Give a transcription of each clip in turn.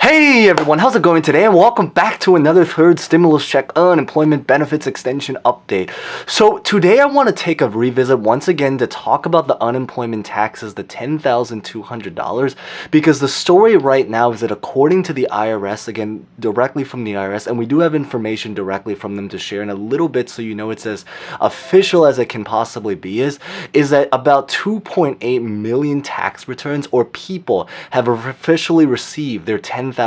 Hey everyone, how's it going today? And welcome back to another third stimulus check unemployment benefits extension update. So today I want to take a revisit once again to talk about the unemployment taxes, the $10,200, because the story right now is that according to the IRS, again, directly from the IRS, and we do have information directly from them to share in a little bit so you know it's as official as it can possibly be, is that about 2.8 million tax returns or people have officially received their $10,200,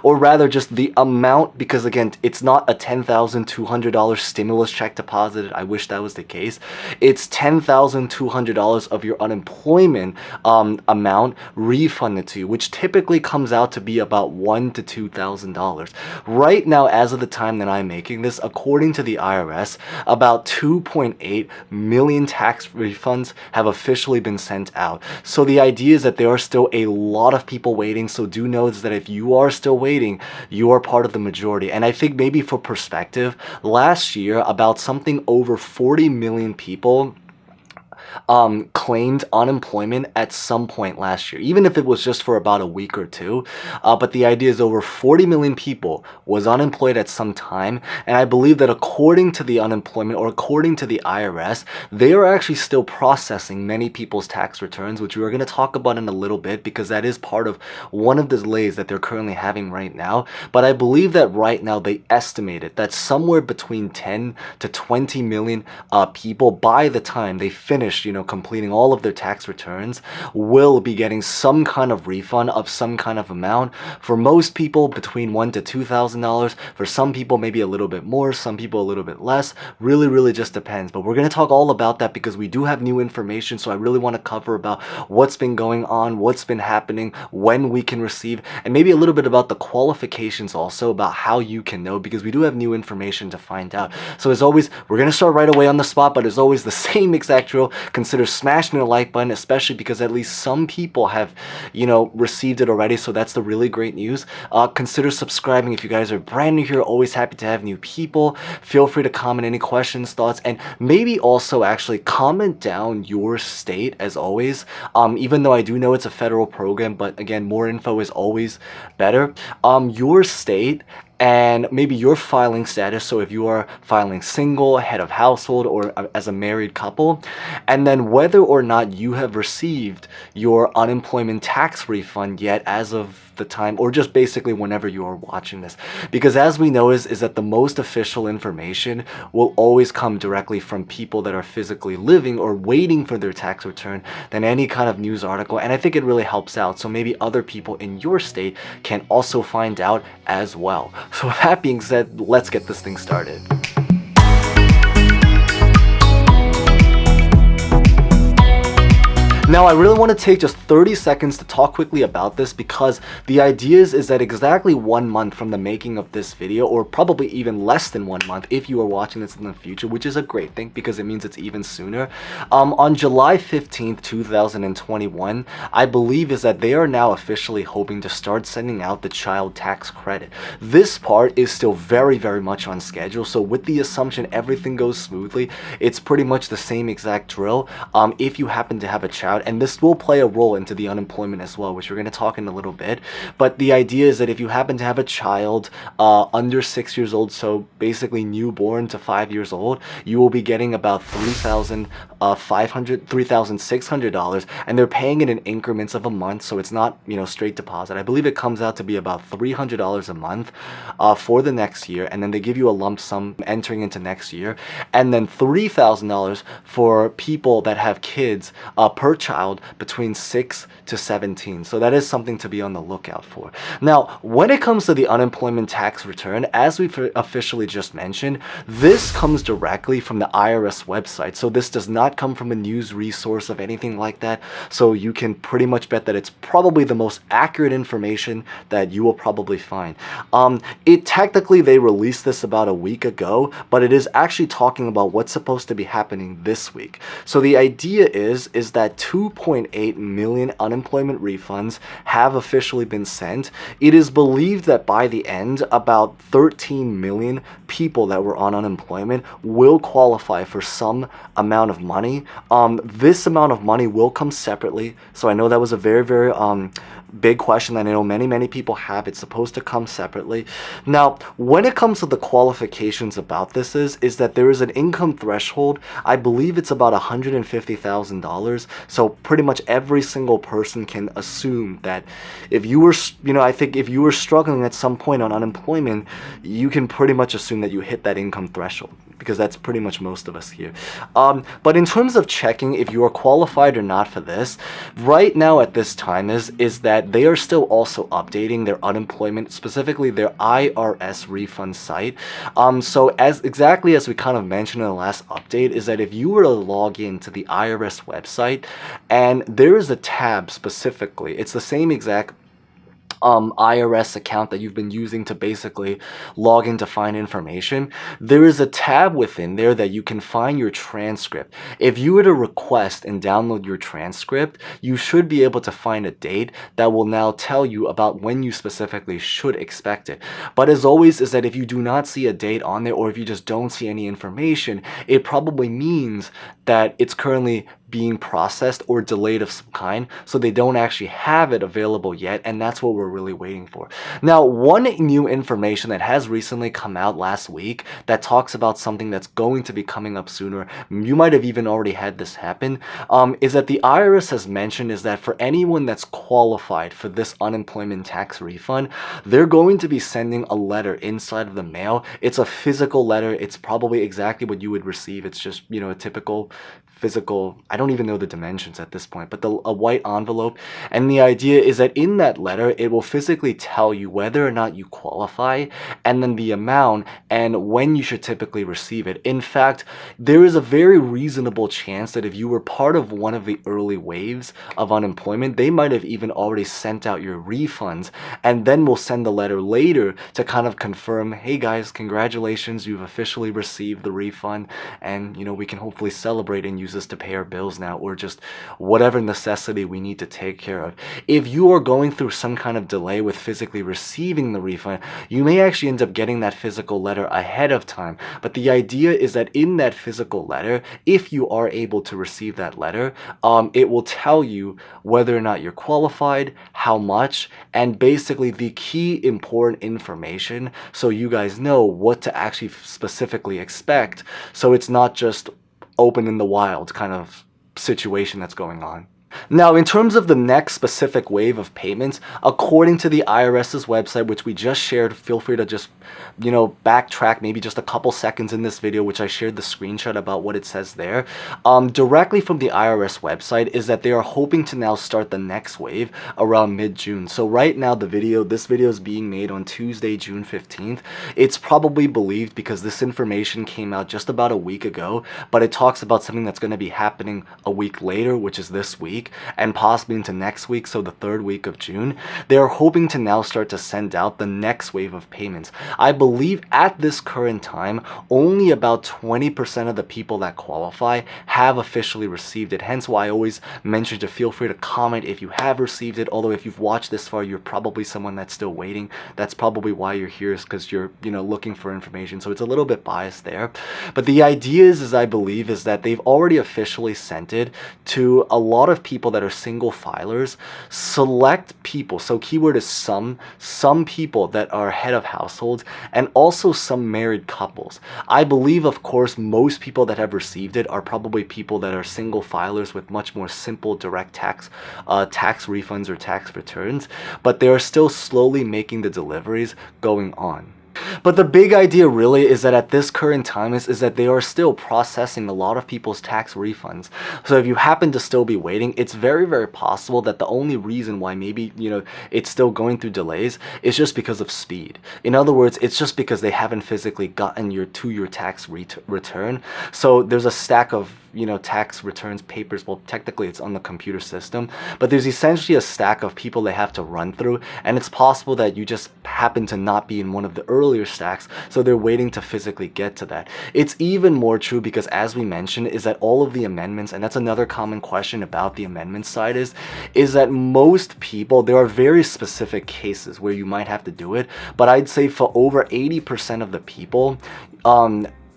or rather just the amount, because again, it's not a $10,200 stimulus check deposited. I wish that was the case. It's $10,200 of your unemployment amount refunded to you, which typically comes out to be about $1,000 to $2,000. Right now, as of the time that I'm making this, according to the IRS, about 2.8 million tax refunds have officially been sent out. So the idea is that there are still a lot of people waiting, so do know that if you are still waiting, you are part of the majority. And I think maybe for perspective, last year about something over 40 million people claimed unemployment at some point last year, even if it was just for about a week or two. But the idea is over 40 million people was unemployed at some time. And I believe that according to the unemployment, or according to the IRS, they are actually still processing many people's tax returns, which we're going to talk about in a little bit, because that is part of one of the delays that they're currently having right now. But I believe that right now they estimated that somewhere between 10 to 20 million people, by the time they finish completing all of their tax returns, will be getting some kind of refund of some kind of amount. For most people, between $1,000 to $2,000. For some people, maybe a little bit more, some people a little bit less. Really just depends. But we're going to talk all about that because we do have new information. So I really want to cover about what's been going on, what's been happening, when we can receive, and maybe a little bit about the qualifications also, about how you can know, because we do have new information to find out. So as always, we're going to start right away on the spot, but as always, the same exact drill. Consider smashing the like button, especially because at least some people have, received it already. So that's the really great news. Consider subscribing if you guys are brand new here. Always happy to have new people. Feel free to comment any questions, thoughts, and maybe also actually comment down your state as always. Even though I do know it's a federal program, but again, more info is always better. Your state and maybe your filing status, so if you are filing single, head of household, or as a married couple, and then whether or not you have received your unemployment tax refund yet as of the time, or just basically whenever you are watching this. Because as we know is that the most official information will always come directly from people that are physically living or waiting for their tax return than any kind of news article, and I think it really helps out. So maybe other people in your state can also find out as well. So with that being said, let's get this thing started. Now, I really want to take just 30 seconds to talk quickly about this, because the idea is that exactly 1 month from the making of this video, or probably even less than 1 month if you are watching this in the future, which is a great thing because it means it's even sooner. On July 15th, 2021, I believe is that they are now officially hoping to start sending out the child tax credit. This part is still very much on schedule. So with the assumption everything goes smoothly, it's pretty much the same exact drill. If you happen to have a child, and this will play a role into the unemployment as well, which we're going to talk in a little bit. But the idea is that if you happen to have a child under 6 years old, so basically newborn to 5 years old, you will be getting about $3,600, and they're paying it in increments of a month, so it's not straight deposit. I believe it comes out to be about $300 a month for the next year, and then they give you a lump sum entering into next year, and then $3,000 for people that have kids per child between 6 to 17. So that is something to be on the lookout for. Now, when it comes to the unemployment tax return, as we've officially just mentioned, this comes directly from the IRS website. So this does not come from a news resource of anything like that. So you can pretty much bet that it's probably the most accurate information that you will probably find. Technically, they released this about a week ago, but it is actually talking about what's supposed to be happening this week. So the idea is that 2.8 million unemployment refunds have officially been sent. It is believed that by the end, about 13 million people that were on unemployment will qualify for some amount of money. This amount of money will come separately. So I know that was a very big question that I know many people have. It's supposed to come separately. Now, when it comes to the qualifications about this is that there is an income threshold. I believe it's about $150,000. So pretty much every single person can assume that if you were, I think if you were struggling at some point on unemployment, you can pretty much assume that you hit that income threshold, because that's pretty much most of us here. But in terms of checking if you are qualified or not for this, right now at this time is that they are still also updating their unemployment, specifically their IRS refund site. So exactly as we kind of mentioned in the last update, is that if you were to log into the IRS website, and there is a tab specifically, it's the same exact IRS account that you've been using to basically log in to find information, there is a tab within there that you can find your transcript. If you were to request and download your transcript, you should be able to find a date that will now tell you about when you specifically should expect it. But as always, is that if you do not see a date on there, or if you just don't see any information, it probably means that it's currently being processed or delayed of some kind, so they don't actually have it available yet, and that's what we're really waiting for. Now, one new information that has recently come out last week that talks about something that's going to be coming up sooner, you might have even already had this happen, is that the IRS has mentioned is that for anyone that's qualified for this unemployment tax refund, they're going to be sending a letter inside of the mail. It's a physical letter. It's probably exactly what you would receive. It's just, a typical physical, I don't even know the dimensions at this point, but a white envelope. And the idea is that in that letter, it will physically tell you whether or not you qualify, and then the amount and when you should typically receive it. In fact, there is a very reasonable chance that if you were part of one of the early waves of unemployment, they might have even already sent out your refunds, and then we'll send the letter later to kind of confirm, hey guys, congratulations, you've officially received the refund, and we can hopefully celebrate and use this to pay our bills now, or just whatever necessity we need to take care of. If you are going through some kind of delay with physically receiving the refund, you may actually end up getting that physical letter ahead of time. But the idea is that in that physical letter, if you are able to receive that letter, it will tell you whether or not you're qualified, how much, and basically the key important information, so you guys know what to actually specifically expect, so it's not just open in the wild kind of situation that's going on. Now, in terms of the next specific wave of payments, according to the IRS's website, which we just shared, feel free to just, backtrack maybe just a couple seconds in this video, which I shared the screenshot about what it says there. Directly from the IRS website is that they are hoping to now start the next wave around mid-June. So right now, this video is being made on Tuesday, June 15th. It's probably believed because this information came out just about a week ago, but it talks about something that's going to be happening a week later, which is this week, and possibly into next week, so the third week of June. They're hoping to now start to send out the next wave of payments. I believe at this current time, only about 20% of the people that qualify have officially received it. Hence why I always mention to feel free to comment if you have received it. Although if you've watched this far, you're probably someone that's still waiting. That's probably why you're here, is because you're, looking for information. So it's a little bit biased there. But the idea is I believe, is that they've already officially sent it to a lot of people that are single filers, select people, so keyword is some people that are head of households, and also some married couples. I believe, of course, most people that have received it are probably people that are single filers with much more simple direct tax refunds or tax returns, but they are still slowly making the deliveries going on. But the big idea really is that at this current time is that they are still processing a lot of people's tax refunds. So if you happen to still be waiting, it's very, very possible that the only reason why maybe, it's still going through delays is just because of speed. In other words, it's just because they haven't physically gotten your tax return. So there's a stack of tax returns papers. Well, technically it's on the computer system, but there's essentially a stack of people they have to run through, and it's possible that you just happen to not be in one of the earlier stacks, so they're waiting to physically get to that. It's even more true because, as we mentioned, is that all of the amendments, and that's another common question about the amendment side, is that most people, there are very specific cases where you might have to do it, but I'd say for over 80% of the people,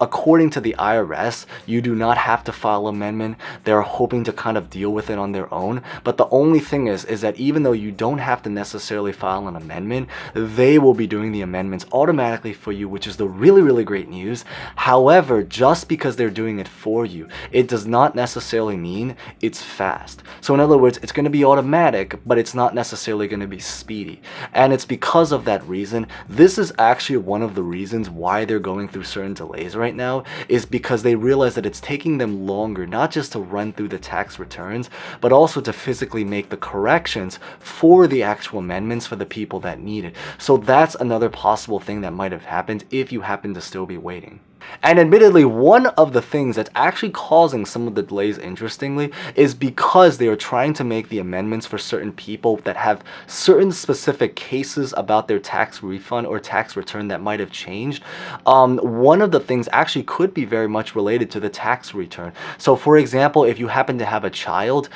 according to the IRS, you do not have to file an amendment. They're hoping to kind of deal with it on their own. But the only thing is that even though you don't have to necessarily file an amendment, they will be doing the amendments automatically for you, which is the really, really great news. However, just because they're doing it for you, it does not necessarily mean it's fast. So in other words, it's going to be automatic, but it's not necessarily going to be speedy. And it's because of that reason. This is actually one of the reasons why they're going through certain delays right now, is because they realize that it's taking them longer, not just to run through the tax returns, but also to physically make the corrections for the actual amendments for the people that need it. So that's another possible thing that might have happened if you happen to still be waiting. And admittedly, one of the things that's actually causing some of the delays, interestingly, is because they are trying to make the amendments for certain people that have certain specific cases about their tax refund or tax return that might have changed. One of the things actually could be very much related to the tax return. So for example, if you happen to have a child,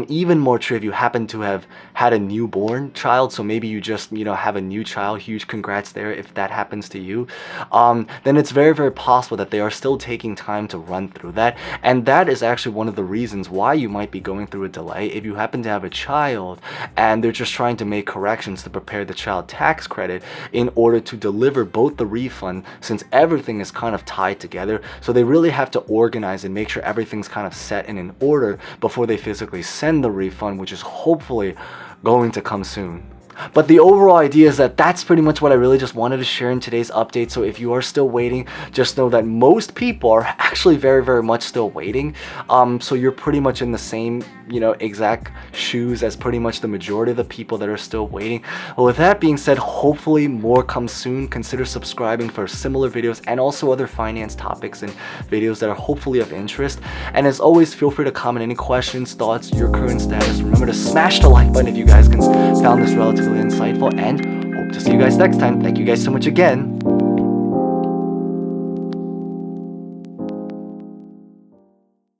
even more true if you happen to have had a newborn child, so maybe you just, have a new child, huge congrats there if that happens to you, then it's very, very possible that they are still taking time to run through that. And that is actually one of the reasons why you might be going through a delay if you happen to have a child and they're just trying to make corrections to prepare the child tax credit in order to deliver both the refund, since everything is kind of tied together. So they really have to organize and make sure everything's kind of set and in order before they physically send the refund, which is hopefully going to come soon. But the overall idea is that that's pretty much what I really just wanted to share in today's update. So if you are still waiting, just know that most people are actually very, very much still waiting. So you're pretty much in the same, exact shoes as pretty much the majority of the people that are still waiting. Well, with that being said, hopefully more comes soon. Consider subscribing for similar videos and also other finance topics and videos that are hopefully of interest. And as always, feel free to comment any questions, thoughts, your current status. Remember to smash the like button if you guys found this relatively insightful, and hope to see you guys next time. Thank you guys so much again.